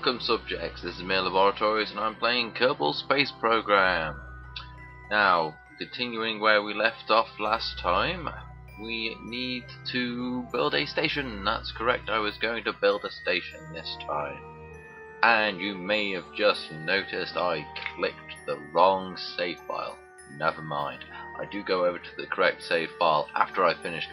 Welcome subjects, this is Mir Laboratories and I'm playing Kerbal Space Program. Now, continuing where we left off last time, we need to build a station. That's correct, I was going to build a station this time. And you may have just noticed I clicked the wrong save file. Never mind, I do go over to the correct save file after I finish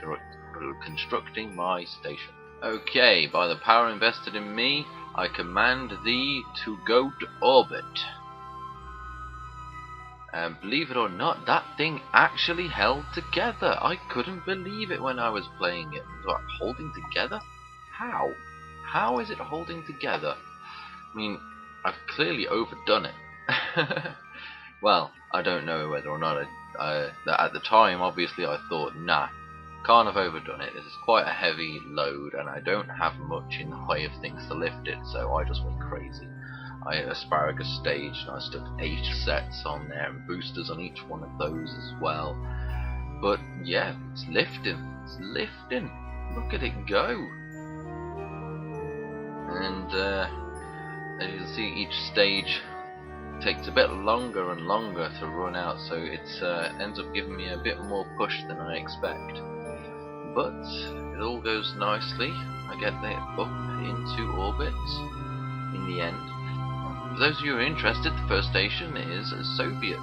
constructing my station. Okay, by the power invested in me, I command thee to go to orbit. And believe it or not, that thing actually held together. I couldn't believe it when I was playing it. What, holding together? How? How is it holding together? I mean, I've clearly overdone it. Well, I don't know whether or not at the time, obviously I thought, nah, can't have overdone it. This is quite a heavy load and I don't have much in the way of things to lift it, so I just went crazy. I had asparagus stage and I stuck 8 sets on there and boosters on each one of those as well. But yeah, it's lifting. It's lifting. Look at it go. And as you can see, each stage takes a bit longer and longer to run out, so it ends up giving me a bit more push than I expect. But it all goes nicely. I get it up into orbit in the end. For those of you who are interested, the first station is Soviet,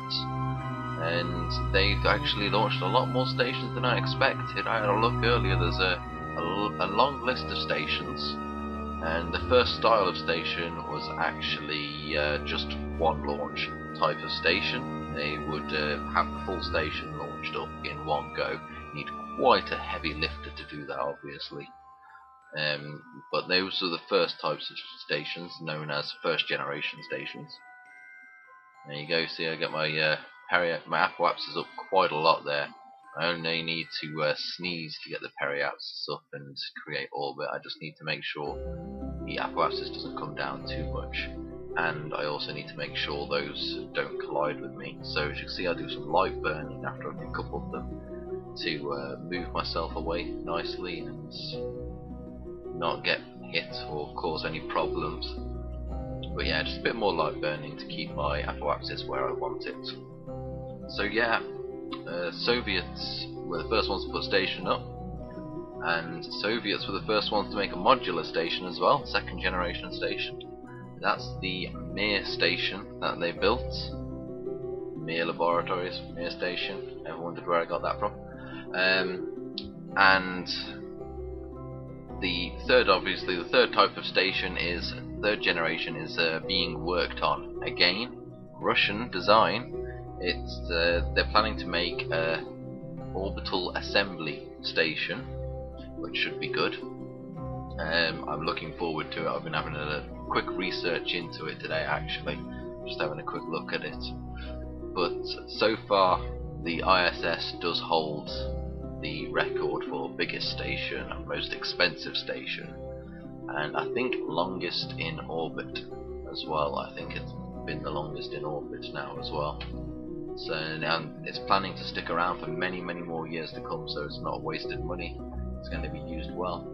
and they've actually launched a lot more stations than I expected. I had a look earlier, there's a long list of stations, and the first style of station was actually just one launch type of station. They would have the full station launched up in one go. You need quite a heavy lifter to do that, obviously. But those are the first types of stations, known as first generation stations. There you go, see I get my apoapsis up quite a lot there. I only need to sneeze to get the periapsis up and create orbit. I just need to make sure the apoapsis doesn't come down too much. And I also need to make sure those don't collide with me. So as you can see, I do some light burning after I've decoupled them to move myself away nicely and not get hit or cause any problems. But yeah, just a bit more light burning to keep my apoapsis where I want it. So yeah, Soviets were the first ones to put station up, and Soviets were the first ones to make a modular station as well, second generation station. That's the Mir station that they built. Mir Laboratories, Mir station. Ever wondered where I got that from? And the third type of station is third generation is being worked on. Again, Russian design. They're planning to make a orbital assembly station, which should be good. I'm looking forward to it. I've been having a quick research into it today, actually, just having a quick look at it. But so far, the ISS does hold the record for biggest station and most expensive station, and I think longest in orbit as well. I think it's been the longest in orbit now as well. So now it's planning to stick around for many more years to come, so it's not wasted money. It's going to be used well.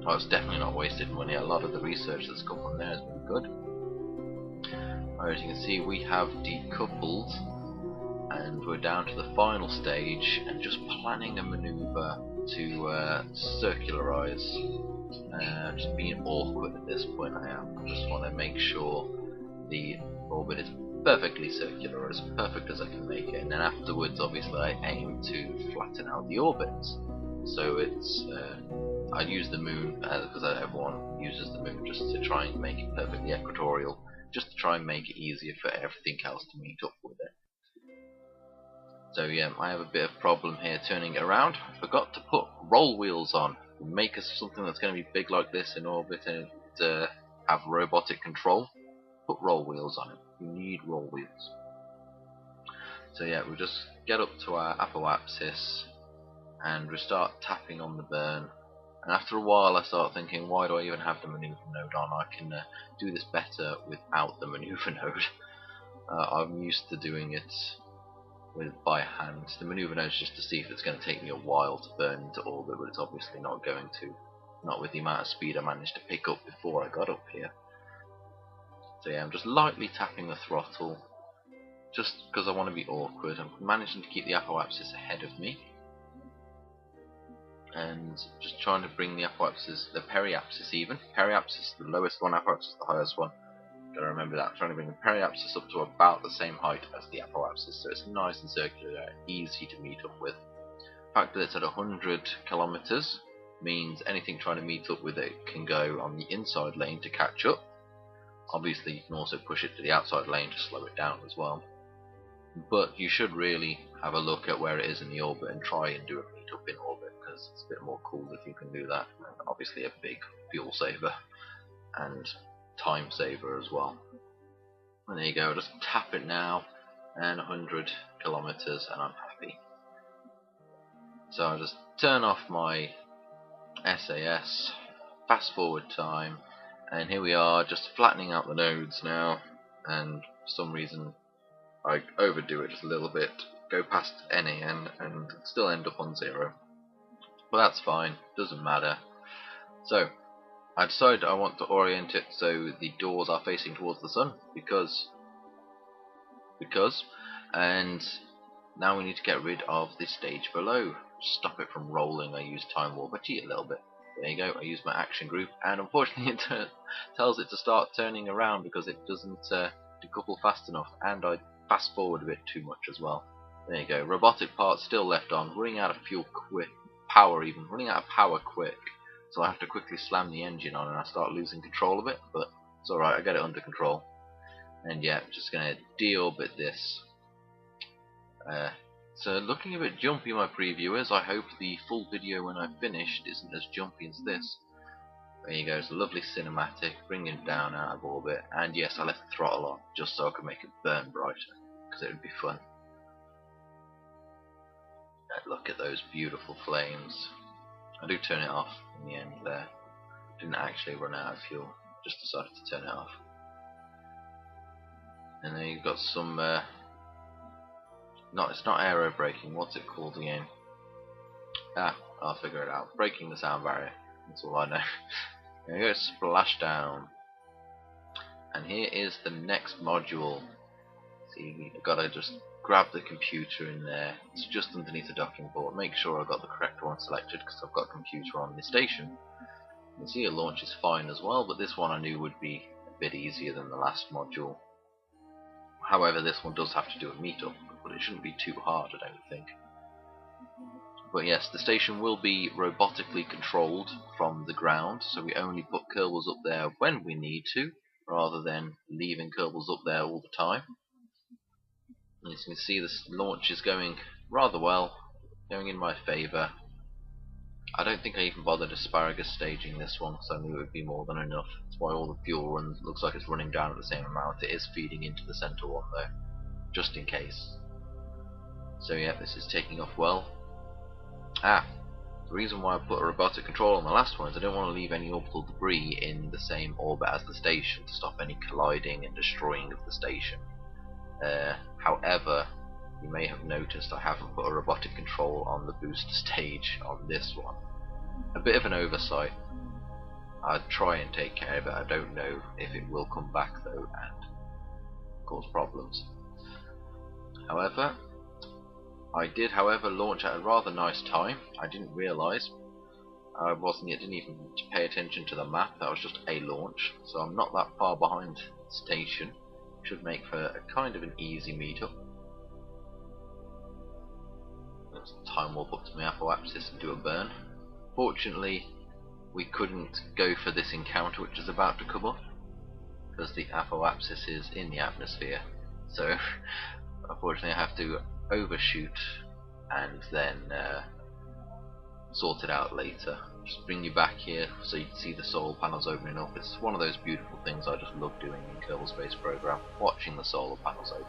Oh, it's definitely not wasted money. A lot of the research that's come from there has been good. As you can see, we have decoupled and we're down to the final stage and just planning a maneuver to circularize. Just being awkward at this point. I just want to make sure the orbit is perfectly circular, as perfect as I can make it, and then afterwards obviously I aim to flatten out the orbits. So it's I use the moon because everyone uses the moon just to try and make it perfectly equatorial, just to try and make it easier for everything else to meet up with it. So yeah, I have a bit of problem here turning it around. I forgot to put roll wheels on. Make us something that's going to be big like this in orbit and have robotic control. Put roll wheels on it. You need roll wheels. So yeah, we just get up to our apoapsis and we start tapping on the burn. And after a while I start thinking, why do I even have the maneuver node on? I can do this better without the maneuver node. I'm used to doing it by hand. The maneuver node is just to see if it's going to take me a while to burn into orbit, but it's obviously not going to. Not with the amount of speed I managed to pick up before I got up here. So yeah, I'm just lightly tapping the throttle, just because I want to be awkward. I'm managing to keep the apoapsis ahead of me, and just trying to bring the periapsis even. Periapsis is the lowest one, apoapsis is the highest one. Gotta remember that. I'm trying to bring the periapsis up to about the same height as the apoapsis, so it's nice and circular, easy to meet up with. The fact that it's at 100 kilometers means anything trying to meet up with it can go on the inside lane to catch up. Obviously, you can also push it to the outside lane to slow it down as well. But you should really have a look at where it is in the orbit and try and do a meet up in orbit, because it's a bit more cool if you can do that. And obviously, a big fuel saver and time saver as well. And there you go, just tap it now, and 100 kilometers, and I'm happy. So I'll just turn off my SAS, fast forward time, and here we are, just flattening out the nodes now, and for some reason I overdo it just a little bit, go past NAN and still end up on 0. But that's fine, doesn't matter. So I decided I want to orient it so the doors are facing towards the sun, because, and now we need to get rid of the stage below. Stop it from rolling. I use Time Warp. I cheat a little bit. There you go. I use my action group, and unfortunately it tells it to start turning around because it doesn't decouple fast enough, and I fast forward a bit too much as well. There you go. Robotic parts still left on. Running out of fuel quick. Running out of power quick. So I have to quickly slam the engine on and I start losing control of it, but it's alright, I get it under control. And yeah, just going to deorbit this. So looking a bit jumpy, my previewers. I hope the full video when I've finished isn't as jumpy as this. There you go, it's a lovely cinematic, bringing it down out of orbit. And yes, I left the throttle on just so I could make it burn brighter, because it would be fun. Look at those beautiful flames. I do turn it off in the end there. Didn't actually run out of fuel, just decided to turn it off. And then you've got some it's not aero braking, what's it called again? I'll figure it out. Breaking the sound barrier, that's all I know. There you go, splashdown. And here is the next module. See, I've got to just grab the computer in there. It's just underneath the docking port. Make sure I've got the correct one selected because I've got a computer on the station. You can see a launch is fine as well, but this one I knew would be a bit easier than the last module. However, this one does have to do a meetup, but it shouldn't be too hard, I don't think. But yes, the station will be robotically controlled from the ground, so we only put Kerbals up there when we need to, rather than leaving Kerbals up there all the time. As you can see, this launch is going rather well, going in my favour. I don't think I even bothered asparagus staging this one because I knew it would be more than enough. That's why all the fuel looks like it's running down at the same amount. It is feeding into the centre one though, just in case. So yeah, this is taking off well. The reason why I put a robotic control on the last one is I don't want to leave any orbital debris in the same orbit as the station to stop any colliding and destroying of the station. However, you may have noticed I haven't put a robotic control on the booster stage on this one. A bit of an oversight. I'd try and take care of it. I don't know if it will come back though and cause problems. However, I did launch at a rather nice time. I didn't realise. I didn't even pay attention to the map. That was just a launch, so I'm not that far behind the station. Should make for a kind of an easy meetup. Let's time warp up to my apoapsis and do a burn. Fortunately, we couldn't go for this encounter which is about to come up, because the apoapsis is in the atmosphere. So, unfortunately, I have to overshoot and then sort it out later. Just bring you back here so you can see the solar panels opening up. It's one of those beautiful things I just love doing in Kerbal Space Program, watching the solar panels open.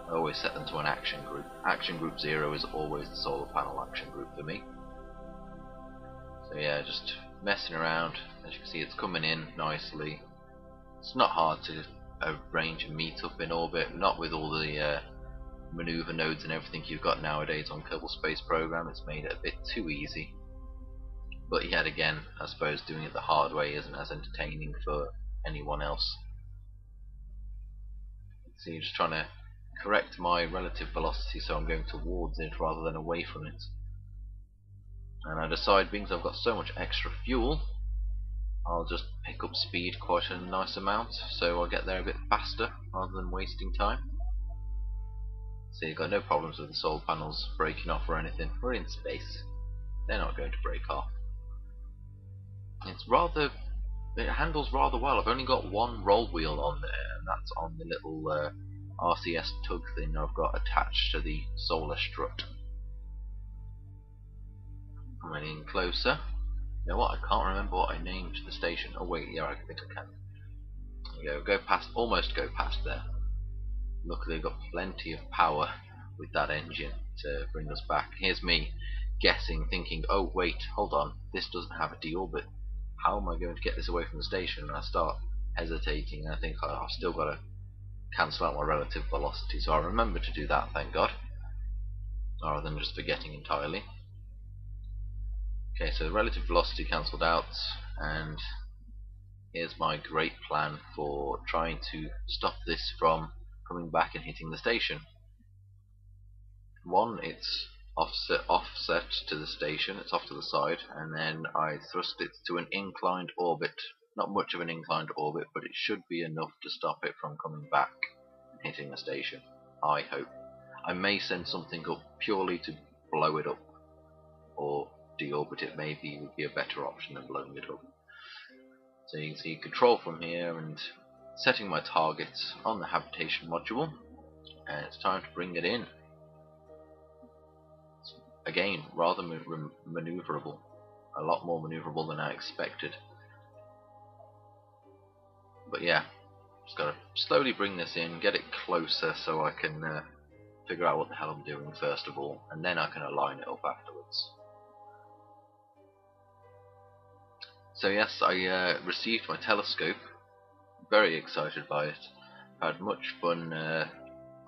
I always set them to an action group. Action group 0 is always the solar panel action group for me. So yeah, just messing around. As you can see, it's coming in nicely. It's not hard to arrange a meetup in orbit, not with all the maneuver nodes and everything you've got nowadays on Kerbal Space Program. It's made it a bit too easy. But yet again, I suppose doing it the hard way isn't as entertaining for anyone else. So you're just trying to correct my relative velocity so I'm going towards it rather than away from it. And I decide, being I've got so much extra fuel, I'll just pick up speed quite a nice amount so I'll get there a bit faster rather than wasting time. So you've got no problems with the solar panels breaking off or anything. We're in space. They're not going to break off. It handles rather well. I've only got one roll wheel on there, and that's on the little RCS tug thing I've got attached to the solar strut. Coming in closer. You know what? I can't remember what I named the station. Oh wait, yeah, I think I can. There you go. Almost go past there. Luckily, I've got plenty of power with that engine to bring us back. Here's me guessing, thinking, oh wait, hold on, this doesn't have a deorbit. How am I going to get this away from the station? And I start hesitating, and I think I've still got to cancel out my relative velocity. So I remember to do that, thank God, rather than just forgetting entirely. Okay, so the relative velocity cancelled out, and here's my great plan for trying to stop this from coming back and hitting the station. One, it's offset to the station, it's off to the side, and then I thrust it to an inclined orbit. Not much of an inclined orbit, but it should be enough to stop it from coming back and hitting the station, I hope. I may send something up purely to blow it up, or deorbit it maybe would be a better option than blowing it up. So you can see control from here and setting my targets on the habitation module, and it's time to bring it in. Again, rather maneuverable, a lot more maneuverable than I expected. But yeah, just gotta slowly bring this in, get it closer so I can figure out what the hell I'm doing first of all, and then I can align it up afterwards. So yes, I received my telescope, very excited by it. I had much fun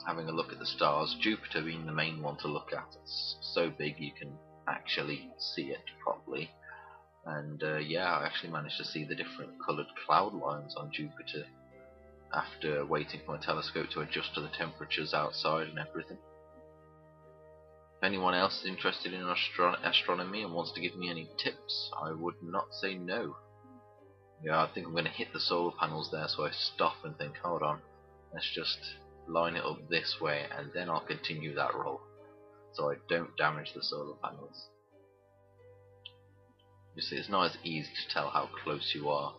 having a look at the stars, Jupiter being the main one to look at. It's so big you can actually see it properly. And yeah, I actually managed to see the different coloured cloud lines on Jupiter after waiting for my telescope to adjust to the temperatures outside and everything. If anyone else is interested in astronomy and wants to give me any tips, I would not say no. Yeah, I think I'm going to hit the solar panels there, so I stop and think, hold on, let's just line it up this way and then I'll continue that roll so I don't damage the solar panels. You see, it's not as easy to tell how close you are.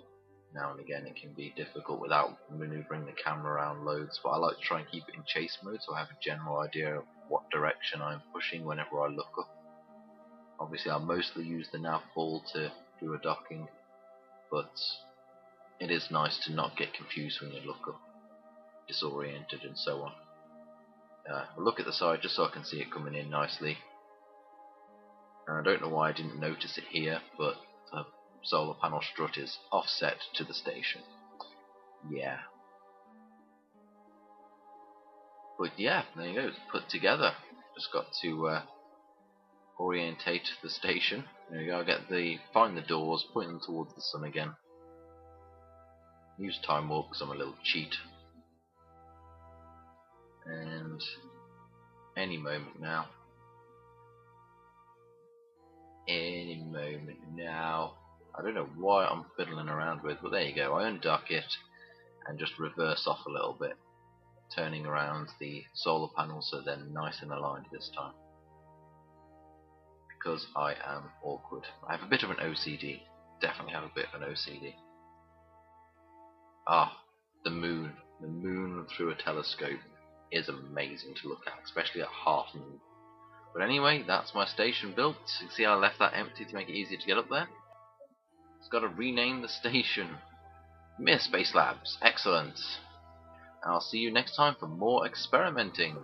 Now and again it can be difficult without maneuvering the camera around loads, but I like to try and keep it in chase mode so I have a general idea of what direction I'm pushing whenever I look up. Obviously I'll mostly use the nav ball to do a docking, but it is nice to not get confused when you look up, disoriented and so on. I'll look at the side just so I can see it coming in nicely. And I don't know why I didn't notice it here, but the solar panel strut is offset to the station. Yeah. But yeah, there you go, it's put together. Just got to orientate the station. There you go, find the doors, point them towards the sun again. Use time warp because I'm a little cheat. And any moment now. Any moment now. I don't know why I'm fiddling around with, but there you go. I undock it and just reverse off a little bit, turning around the solar panels so they're nice and aligned this time. Because I am awkward. I have a bit of an OCD. Definitely have a bit of an OCD. Ah, the moon. The moon through a telescope is amazing to look at, especially at half moon. But anyway, that's my station built. You can see I left that empty to make it easier to get up there. It's got to rename the station. Mir Labs. Excellent. I'll see you next time for more experimenting.